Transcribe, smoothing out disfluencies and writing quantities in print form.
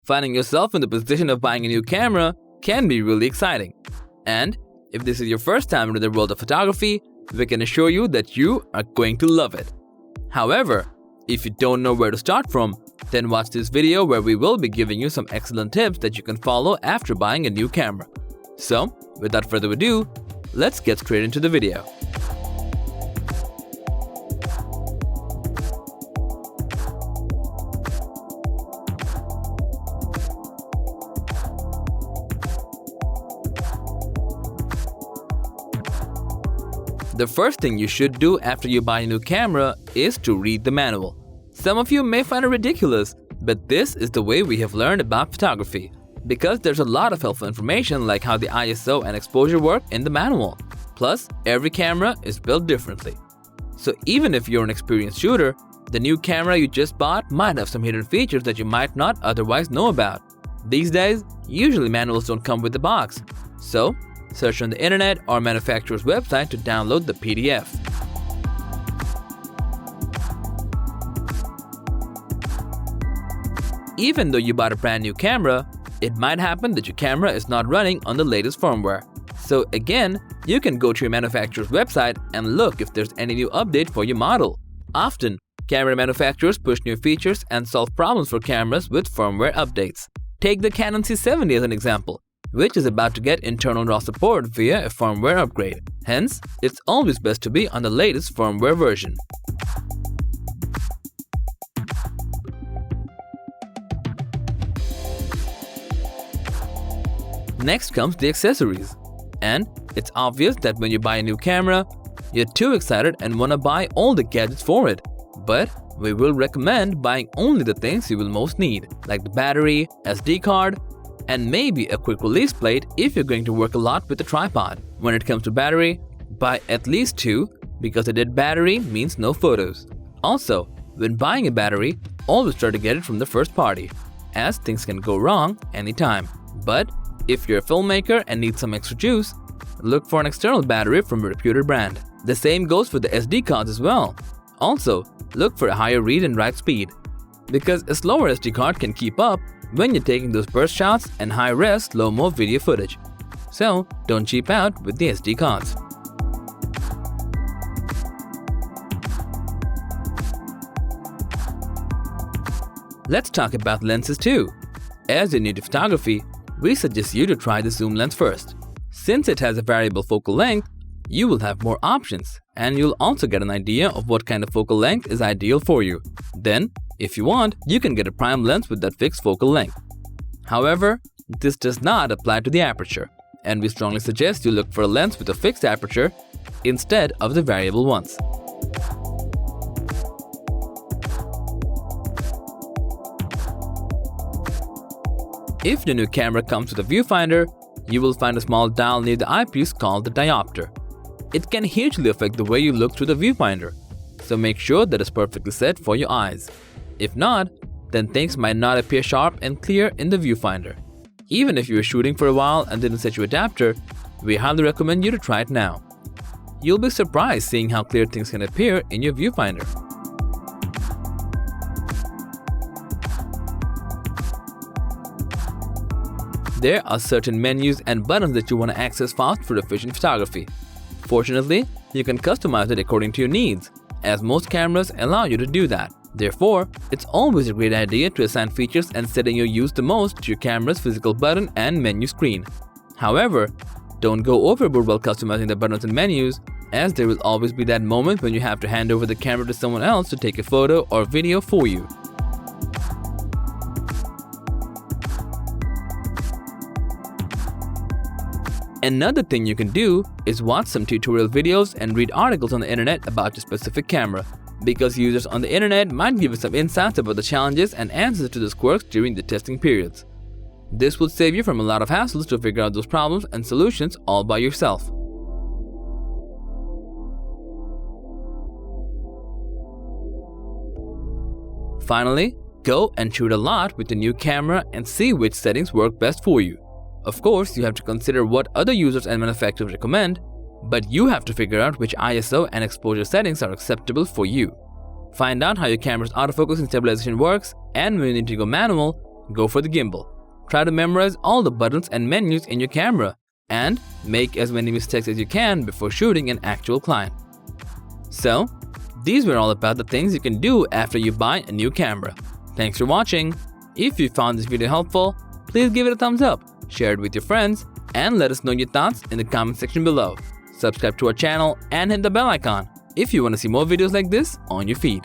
Finding yourself in the position of buying a new camera can be really exciting. And if this is your first time into the world of photography, we can assure you that you are going to love it. However, if you don't know where to start from, then watch this video where we will be giving you some excellent tips that you can follow after buying a new camera. So, without further ado, let's get straight into the video. The first thing you should do after you buy a new camera is to read the manual. Some of you may find it ridiculous, but this is the way we have learned about photography, because there's a lot of helpful information like how the ISO and exposure work in the manual. Plus, every camera is built differently. So even if you're an experienced shooter, the new camera you just bought might have some hidden features that you might not otherwise know about. These days, usually manuals don't come with the box. So, search on the internet or manufacturer's website to download the PDF. Even though you bought a brand new camera, it might happen that your camera is not running on the latest firmware. So again, you can go to your manufacturer's website and look if there's any new update for your model. Often, camera manufacturers push new features and solve problems for cameras with firmware updates. Take the Canon C70 as an example, which is about to get internal RAW support via a firmware upgrade. Hence, it's always best to be on the latest firmware version. Next comes the accessories. And it's obvious that when you buy a new camera, you're too excited and want to buy all the gadgets for it. But we will recommend buying only the things you will most need, like the battery, SD card, and maybe a quick release plate if you're going to work a lot with the tripod. When it comes to battery, buy at least 2 because a dead battery means no photos. Also, when buying a battery, always try to get it from the first party, as things can go wrong anytime. But if you're a filmmaker and need some extra juice, look for an external battery from a reputed brand. The same goes for the SD cards as well. Also, look for a higher read and write speed, because a slower SD card can keep up when you're taking those burst shots and high-res slow-mo video footage. So, don't cheap out with the SD cards. Let's talk about lenses too. As you're new to photography, we suggest you to try the zoom lens first. Since it has a variable focal length, you will have more options, and you'll also get an idea of what kind of focal length is ideal for you. Then, if you want, you can get a prime lens with that fixed focal length. However, this does not apply to the aperture, and we strongly suggest you look for a lens with a fixed aperture instead of the variable ones. If the new camera comes with a viewfinder, you will find a small dial near the eyepiece called the diopter. It can hugely affect the way you look through the viewfinder, so make sure that it's perfectly set for your eyes. If not, then things might not appear sharp and clear in the viewfinder. Even if you were shooting for a while and didn't set your adapter, we highly recommend you to try it now. You'll be surprised seeing how clear things can appear in your viewfinder. There are certain menus and buttons that you want to access fast for efficient photography. Fortunately, you can customize it according to your needs, as most cameras allow you to do that. Therefore, it's always a great idea to assign features and settings you use the most to your camera's physical button and menu screen. However, don't go overboard while customizing the buttons and menus, as there will always be that moment when you have to hand over the camera to someone else to take a photo or video for you. Another thing you can do is watch some tutorial videos and read articles on the internet about your specific camera, because users on the internet might give you some insights about the challenges and answers to those quirks during the testing periods. This will save you from a lot of hassles to figure out those problems and solutions all by yourself. Finally, go and shoot a lot with the new camera and see which settings work best for you. Of course, you have to consider what other users and manufacturers recommend, but you have to figure out which ISO and exposure settings are acceptable for you. Find out how your camera's autofocus and stabilization works, and when you need to go manual, go for the gimbal. Try to memorize all the buttons and menus in your camera and make as many mistakes as you can before shooting an actual client. So, these were all about the things you can do after you buy a new camera. Thanks for watching. If you found this video helpful, please give it a thumbs up, share it with your friends, and let us know your thoughts in the comment section below. Subscribe to our channel and hit the bell icon if you want to see more videos like this on your feed.